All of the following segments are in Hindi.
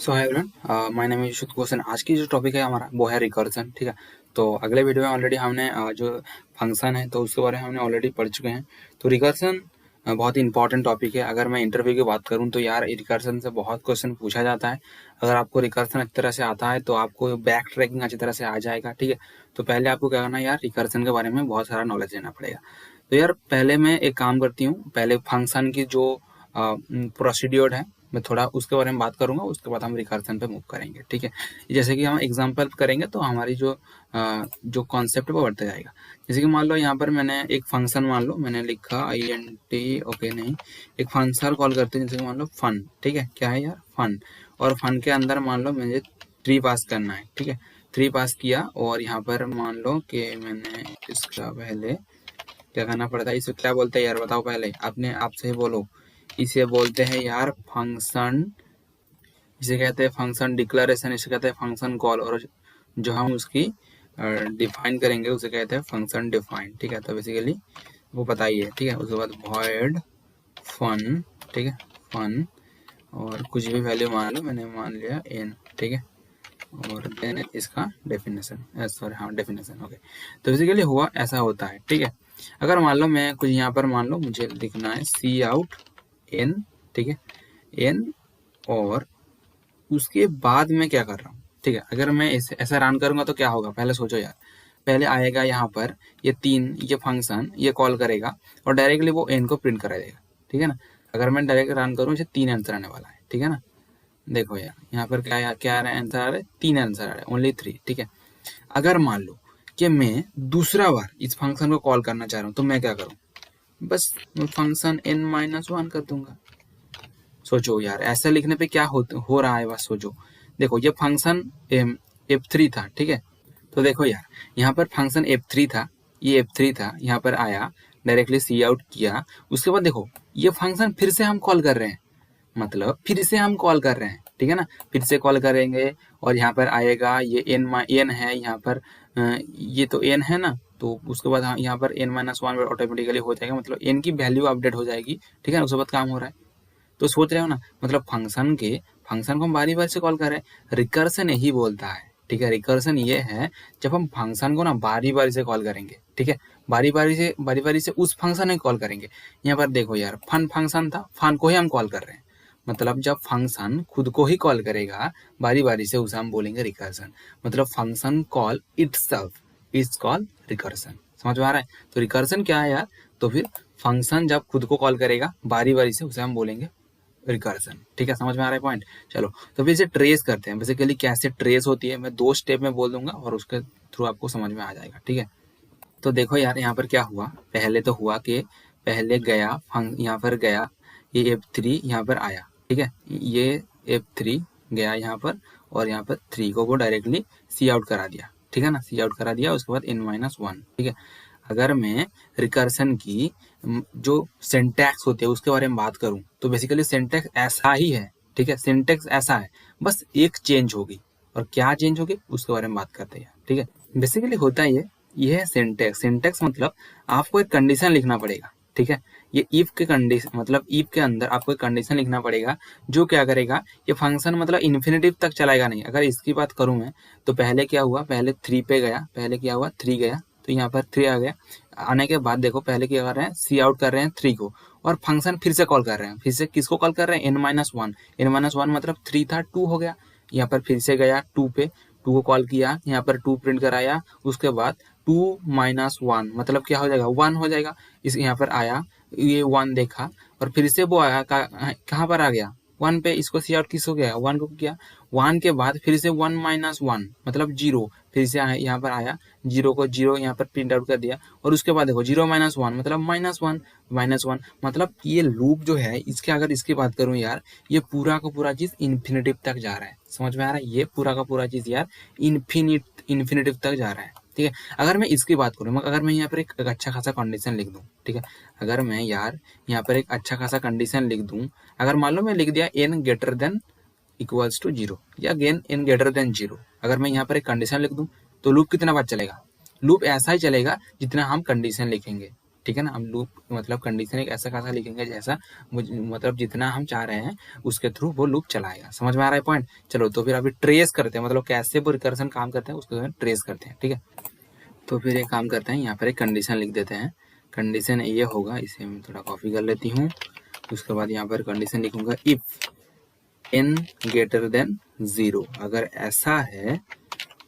So hi everyone, my name is यशुत गोसन। आज की जो टॉपिक है हमारा वो है रिकर्जन। ठीक है, तो अगले वीडियो में ऑलरेडी हमने जो फंक्शन है तो उसके बारे में हमने ऑलरेडी पढ़ चुके हैं। तो रिकर्जन बहुत ही इंपॉर्टेंट टॉपिक है। अगर मैं इंटरव्यू की बात करूं तो यार रिकर्जन से बहुत क्वेश्चन पूछा जाता है। अगर आपको रिकर्जन अच्छी तरह से आता है तो आपको बैक ट्रैकिंग अच्छी तरह से आ जाएगा। ठीक है, तो पहले आपको क्या करना है यार, रिकर्जन के बारे में बहुत सारा नॉलेज लेना पड़ेगा। तो यार पहले मैं एक काम करती हूँ, पहले फंक्शन की जो प्रोसीड्योर है मैं थोड़ा उसके बारे में बात करूंगा, उसके बाद हम रिकर्जन पे मूव करेंगे। ठीक है, जैसे कि हम एग्जांपल करेंगे तो हमारी जो कॉन्सेप्ट है वो बढ़ता जाएगा। जैसे कि मान लो यहाँ पर मैंने एक फंक्शन, मान लो मैंने लिखा INT, ओके नहीं, एक फंक्शन कॉल करते हैं जैसे कि मान लो फन। ठीक है, क्या है यार, फन। और फन के अंदर मान लो मुझे 3 पास करना है। ठीक है, 3 पास किया और यहाँ पर मान लो कि मैंने इसका पहले क्या करना पड़ता है, इसे क्या बोलते हैं यार बताओ, पहले आपने आपसे ही बोलो। इसे बोलते हैं यार फंक्शन, इसे कहते हैं फंक्शन डिक्लेरेशन, इसे कहते हैं फंक्शन कॉल, और जो हम उसकी डिफाइन करेंगे उसे कहते हैं फंक्शन डिफाइन। ठीक है, तो बेसिकली वो बताइए। ठीक है, उसके बाद वॉइड फन। ठीक है, फन और कुछ भी वैल्यू मान लो, मैंने मान लिया n। ठीक है, और देन इसका डेफिनेशन, सॉरी हाँ डेफिनेशन। ओके, तो बेसिकली हुआ ऐसा होता है। ठीक है, अगर मान लो मैं कुछ यहाँ पर मान लो मुझे लिखना है सी आउट n। ठीक है, n, और उसके बाद मैं क्या कर रहा हूँ। ठीक है, अगर मैं ऐसा रन करूंगा तो क्या होगा, पहले सोचो यार। पहले आएगा यहाँ पर ये फंक्शन ये कॉल करेगा और डायरेक्टली वो n को प्रिंट करा देगा। ठीक है ना, अगर मैं डायरेक्ट रन करूँ 3 आंसर आने वाला है। ठीक है ना, देखो यार यहाँ पर क्या आ रहा है, आंसर आ रहा है 3 आंसर आ रहा है, ओनली 3। ठीक है, अगर मान लो कि मैं दूसरा बार इस फंक्शन को कॉल करना चाह रहा हूँ तो मैं क्या करूँ, बस फंक्शन n-1 कर दूंगा। सोचो यार ऐसा लिखने पे क्या हो रहा है, बस सोचो। देखो ये फंक्शन F3 था। ठीक है, तो देखो यार यहाँ पर फंक्शन F3 था, ये F3 था, यहाँ पर आया डायरेक्टली सी आउट किया। उसके बाद देखो ये फंक्शन फिर से हम कॉल कर रहे हैं, मतलब फिर से हम कॉल कर रहे हैं। ठीक है ना, फिर से कॉल करेंगे और यहाँ पर आएगा ये n है यहाँ पर, ये तो n है ना, तो उसके बाद यहाँ पर n-1 ऑटोमेटिकली हो जाएगा, मतलब n की वैल्यू अपडेट हो जाएगी। ठीक है ना, उसके बाद काम हो रहा है। तो सोच रहे हो ना, मतलब फंक्शन को हम बारी बारी से कॉल कर रहे हैं, रिकर्सन यही बोलता है। ठीक है, रिकर्सन ये है जब हम फंक्शन को ना बारी बारी से कॉल करेंगे। ठीक है, बारी बारी से उस फंक्शन में कॉल करेंगे। यहाँ पर देखो यार फन फंक्शन था, फन को ही हम कॉल कर रहे हैं, मतलब जब फंक्शन खुद को ही कॉल करेगा बारी बारी से उसे हम बोलेंगे रिकर्सन। मतलब function call itself is called recursion. समझ में आ रहा है? तो रिकर्सन क्या है यार, तो फिर फंक्शन जब खुद को कॉल करेगा बारी बारी से उसे हम बोलेंगे रिकर्सन। ठीक है, समझ में आ रहा है पॉइंट? चलो तो फिर इसे ट्रेस करते हैं। बेसिकली कैसे ट्रेस होती है मैं 2 स्टेप में बोल दूंगा और उसके थ्रू आपको समझ में आ जाएगा। ठीक है, तो देखो यार यहाँ पर क्या हुआ, पहले तो हुआ कि पहले गया यहाँ पर गया ये F3 यहाँ पर आया। ठीक है, ये F3 गया यहाँ पर और यहाँ पर 3 को वो डायरेक्टली सी आउट करा दिया। ठीक है ना, सी आउट करा दिया, उसके बाद n-1। ठीक है, अगर मैं रिकर्सन की जो सिंटैक्स होती है उसके बारे में बात करूं तो बेसिकली सिंटैक्स ऐसा ही है। ठीक है, सिंटैक्स ऐसा है, बस एक चेंज होगी, और क्या चेंज होगी उसके बारे में बात करते हैं। ठीक है, बेसिकली होता ये है सिंटैक्स। सिंटैक्स मतलब आपको एक कंडीशन लिखना पड़ेगा। ठीक है, ये इफ के कंडीशन, मतलब इफ के अंदर आपको एक कंडीशन लिखना पड़ेगा जो क्या करेगा, ये फंक्शन मतलब इन्फिनिटिव तक चलाएगा नहीं। अगर इसकी बात करूं मैं तो पहले क्या हुआ, पहले 3 पे गया, पहले क्या हुआ 3 गया, तो यहाँ पर 3 आ गया। आने के बाद देखो पहले क्या कर रहे हैं, सी आउट कर रहे हैं 3 को, और फंक्शन फिर से कॉल कर रहे हैं। फिर से किसको कॉल कर रहे हैं, n-1। n-1 मतलब 3 था, 2 हो गया। यहाँ पर फिर से गया 2 पे, 2 को कॉल किया, यहाँ पर 2 प्रिंट कराया। उसके बाद 2-1 मतलब क्या हो जाएगा, 1 हो जाएगा। इस यहाँ पर आया, ये 1 देखा और फिर से वो आया कहाँ पर आ गया, 1 पे। इसको सी आउट किस हो गया, 1 को किया। 1 के बाद फिर से 1-1 मतलब 0, फिर से यहाँ पर आया, 0 को 0 यहाँ पर प्रिंट आउट कर दिया। और उसके बाद देखो 0-1 मतलब -1 मतलब ये लूप जो है इसके, अगर इसकी बात करूं यार, ये पूरा का पूरा चीज इन्फिनिटिव तक जा रहा है। समझ में आ रहा है? ये पूरा का पूरा चीज यार इन्फिनिटिव तक जा रहा है। ठीक है, अगर मैं इसकी बात करूँ, अगर मैं यहाँ पर एक अच्छा खासा कंडीशन लिख दूं, ठीक है, अगर मैं यार यहाँ पर एक अच्छा खासा कंडीशन लिख दूं, अगर मान लो मैं लिख दिया n greater than equals to 0 या अगेन n ग्रेटर देन 0, अगर मैं यहाँ पर एक कंडीशन लिख दूं तो लूप कितना बार चलेगा, लूप ऐसा ही चलेगा जितना हम कंडीशन लिखेंगे। ठीक है ना। हम लूप मतलब कंडीशन एक ऐसा खासा लिखेंगे जैसा मतलब जितना हम चाह रहे हैं उसके थ्रू वो लूप चलाएगा। समझ में आ रहा है पॉइंट? चलो तो फिर अभी ट्रेस करते हैं, मतलब कैसे वो रिकर्सन काम करते हैं उसको ट्रेस करते हैं, ठीक है। तो फिर एक काम करते हैं, यहाँ पर एक कंडीशन लिख देते हैं। कंडीशन ये होगा, इसे मैं थोड़ा कॉपी कर लेती हूँ। उसके बाद यहाँ पर कंडीशन लिखूंगा इफ n ग्रेटर देन 0। अगर ऐसा है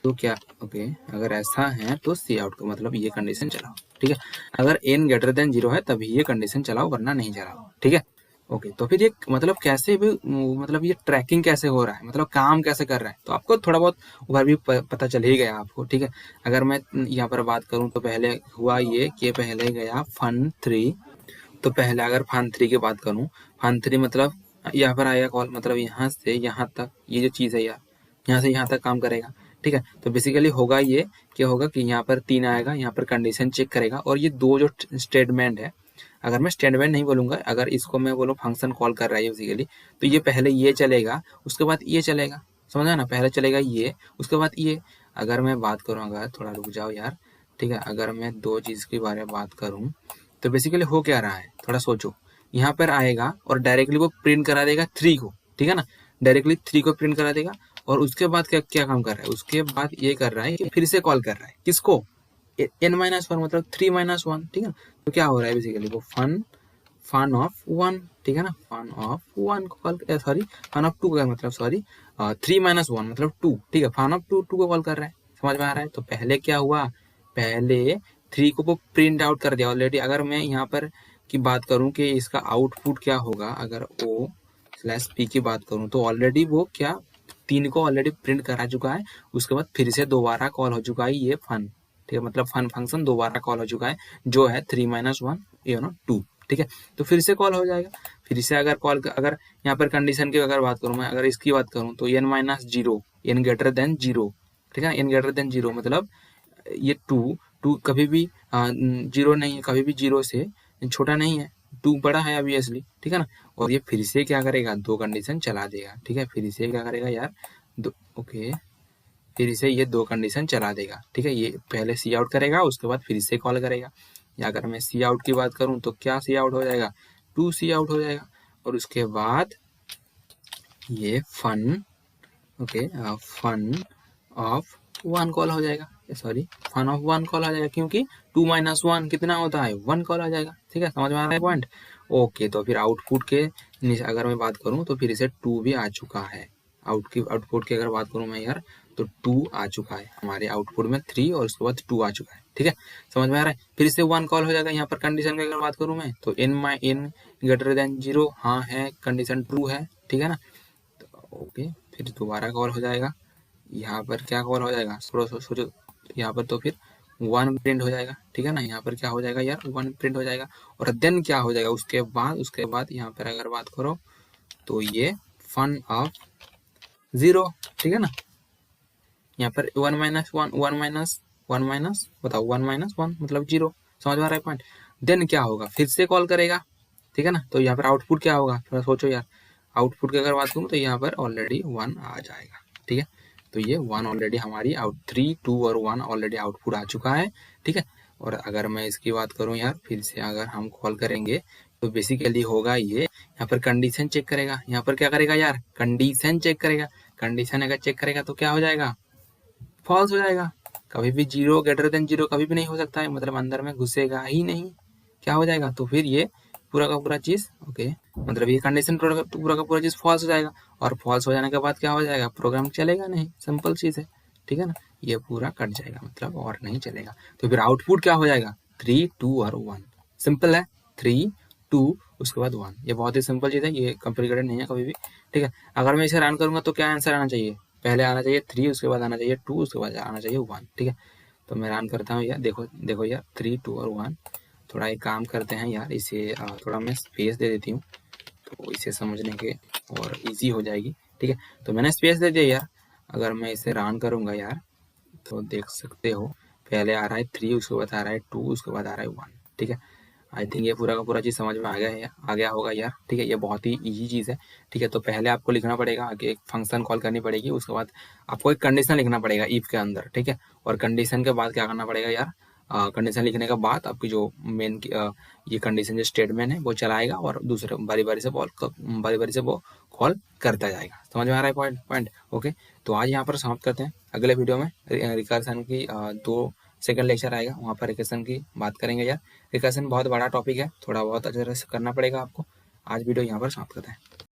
तो क्या, ओके, अगर ऐसा है तो सी आउट का मतलब ये कंडीशन चलाओ, ठीक है। अगर n ग्रेटर देन 0 है तभी ये कंडीशन चलाओ, वरना नहीं चलाओ, ठीक है। ओके, तो फिर ये मतलब कैसे भी मतलब ये ट्रैकिंग कैसे हो रहा है, मतलब काम कैसे कर रहा है, तो आपको थोड़ा बहुत ओवरव्यू पता चल ही गया आपको, ठीक है। अगर मैं यहाँ पर बात करूँ तो पहले हुआ ये कि पहले गया fun3। तो पहले अगर fun3 की बात करूँ, fun3 मतलब यहाँ पर आएगा कॉल, मतलब यहाँ से यहाँ तक ये जो चीज़ है यार, यहाँ से यहाँ तक काम करेगा, ठीक है। तो बेसिकली होगा ये, क्या होगा कि यहाँ पर 3 आएगा, यहाँ पर कंडीशन चेक करेगा, और ये दो जो स्टेटमेंट है, अगर मैं स्टेटमेंट नहीं बोलूंगा, अगर इसको मैं बोलूँ फंक्शन कॉल कर रहा है बेसिकली, तो ये पहले ये चलेगा, उसके बाद ये चलेगा, समझा ना। पहले चलेगा ये, उसके बाद ये। अगर मैं बात करूँ, अगर थोड़ा रुक जाओ यार, ठीक है, अगर मैं दो चीज़ के बारे में बात करूँ तो बेसिकली हो क्या रहा है, थोड़ा सोचो। यहाँ पर आएगा और डायरेक्टली वो प्रिंट करा देगा 3 को, ठीक है ना, डायरेक्टली 3 को प्रिंट करा देगा। और उसके बाद क्या क्या काम कर रहा है, उसके बाद ये कर रहा है कि फिर से कॉल कर रहा है किसको, n-1 मतलब 3-1, ठीक है। तो क्या हो रहा है बेसिकली, वो फन ऑफ 1, ठीक है ना, फन ऑफ 1 को कॉल, सॉरी फन ऑफ 2 का मतलब, सॉरी 3-1 मतलब 2, ठीक है, फन ऑफ 2 को कॉल कर रहा है। समझ में आ रहा है? तो पहले क्या हुआ, पहले 3 को वो प्रिंट आउट कर दिया ऑलरेडी। अगर मैं यहाँ पर की बात करूँ कि इसका आउटपुट क्या होगा, अगर o/p की बात करूँ तो ऑलरेडी वो क्या 3 को ऑलरेडी प्रिंट करा चुका है। उसके बाद फिर से दोबारा कॉल हो चुका है ये फन, ठीक है, मतलब फन फंक्शन दोबारा कॉल हो चुका है, जो है 3-1 2, ठीक है। तो फिर से कॉल हो जाएगा। फिर से अगर कॉल, अगर यहाँ पर कंडीशन की अगर बात करूँ मैं, अगर इसकी बात करूँ तो n-0, n ग्रेटर देन 0, ठीक है, n ग्रेटर देन 0 मतलब ये 2 कभी भी 0 नहीं है, कभी भी 0 से छोटा नहीं है, 2 बड़ा है ऑब्वियसली, ठीक है ना। और ये फिर से क्या करेगा, दो कंडीशन चला देगा, ठीक है। फिर से क्या करेगा यार, दो, ओके, फिर से ये दो कंडीशन चला देगा, ठीक है। ये पहले सी आउट करेगा, उसके बाद फिर से कॉल करेगा। या अगर मैं सी आउट की बात करूं तो क्या सी आउट हो जाएगा, 2 सी आउट हो जाएगा। और उसके बाद ये fun, okay, fun of 1 call हो जाएगा, सॉरी फन ऑफ 1 कॉल आ जाएगा, क्योंकि 2-1 कितना होता है, 1 कॉल आ जाएगा, ठीक है। समझ में आ रहा है पॉइंट? ओके, तो फिर आउटपुट के अगर मैं बात करूं तो फिर इसे 2 भी आ चुका है। आउटपुट की अगर बात करूं मैं यार, तो 2 आ चुका है हमारे आउटपुट में, 3 और उसके बाद 2 आ चुका है, ठीक है। समझ में आ रहा है? फिर से 1 कॉल हो जाएगा। यहाँ पर कंडीशन की अगर बात करूं मैं तो n ग्रेटर देन 0 हाँ है, कंडीशन ट्रू है, ठीक है ना। तो ओके, फिर दोबारा कॉल हो जाएगा। यहाँ पर क्या कॉल हो जाएगा, सोचो, यहाँ पर तो फिर 1 प्रिंट हो जाएगा, ठीक है ना। यहाँ पर क्या हो जाएगा यार, 1 प्रिंट हो जाएगा। और देन क्या हो जाएगा उसके बाद यहाँ पर अगर बात करो तो ये फन ऑफ 0, ठीक है ना। यहाँ पर 1-1 बताओ, 1-1 मतलब 0। समझ में आ रहा है पॉइंट? देन क्या होगा, फिर से कॉल करेगा, ठीक है ना। तो यहाँ पर आउटपुट क्या होगा, थोड़ा सोचो यार। आउटपुट की अगर बात करूँ तो यहाँ पर ऑलरेडी 1 आ जाएगा, ठीक है। तो ये 1 ऑलरेडी हमारी 3, 2 और 1 ऑलरेडी आउटपुट आ चुका है, ठीक है। और अगर मैं इसकी बात करूँ यार, फिर से अगर हम कॉल करेंगे तो बेसिकली होगा ये, यहाँ पर कंडीशन चेक करेगा। यहाँ पर क्या करेगा यार, कंडीशन चेक करेगा। कंडीशन अगर चेक करेगा तो क्या हो जाएगा, फॉल्स हो जाएगा। कभी भी 0 ग्रेटर देन 0 कभी भी नहीं हो सकता है, मतलब अंदर में घुसेगा ही नहीं, क्या हो जाएगा। तो फिर ये पूरा का पूरा चीज, ओके, मतलब ये कंडीशन पूरा का पूरा चीज फॉल्स हो जाएगा। और फॉल्स हो जाने के बाद क्या हो जाएगा, प्रोग्राम चलेगा नहीं, सिंपल चीज है, ठीक है ना। ये पूरा कट जाएगा, मतलब और नहीं चलेगा। तो फिर आउटपुट क्या हो जाएगा, 3, 2 और 1। सिंपल है, 3, 2 उसके बाद 1। ये बहुत ही सिंपल चीज है, ये कॉम्प्लिकेटेड नहीं है कभी भी, ठीक है। अगर मैं इसे रन करूंगा तो क्या आंसर आना चाहिए, पहले आना चाहिए 3, उसके बाद आना चाहिए 2, उसके बाद आना चाहिए 1, ठीक है। तो मैं रन करता हूँ यार, देखो यार, 3, 2 और 1। थोड़ा एक काम करते हैं यार, इसे थोड़ा मैं स्पेस दे देती हूँ, तो इसे समझने के और इजी हो जाएगी, ठीक है। तो मैंने स्पेस दे दिया यार। अगर मैं इसे रन करूँगा यार तो देख सकते हो, पहले आ रहा है 3, उसके बाद आ रहा है 2, उसके बाद आ रहा है 1, ठीक है। आई थिंक ये पूरा का पूरा चीज़ समझ में आ गया होगा यार, ठीक है। ये बहुत ही इजी चीज़ है, ठीक है। तो पहले आपको लिखना पड़ेगा कि एक फंक्शन कॉल करनी पड़ेगी, उसके बाद आपको एक कंडीशन लिखना पड़ेगा इफ के अंदर, ठीक है। और कंडीशन के बाद क्या करना पड़ेगा यार, कंडीशन लिखने के बाद आपकी जो मेन ये कंडीशन जो स्टेटमेंट है वो चलाएगा और दूसरे बारी बारी से वो कॉल करता जाएगा। समझ में आ रहा है पॉइंट? ओके, तो आज यहाँ पर समाप्त करते हैं। अगले वीडियो में रिकर्सन की 2 सेकंड लेक्चर आएगा, वहाँ पर रिकर्सन की बात करेंगे यार। रिकर्सन बहुत बड़ा टॉपिक है, थोड़ा बहुत अच्छे से करना पड़ेगा आपको। आज वीडियो यहाँ पर समाप्त करते हैं।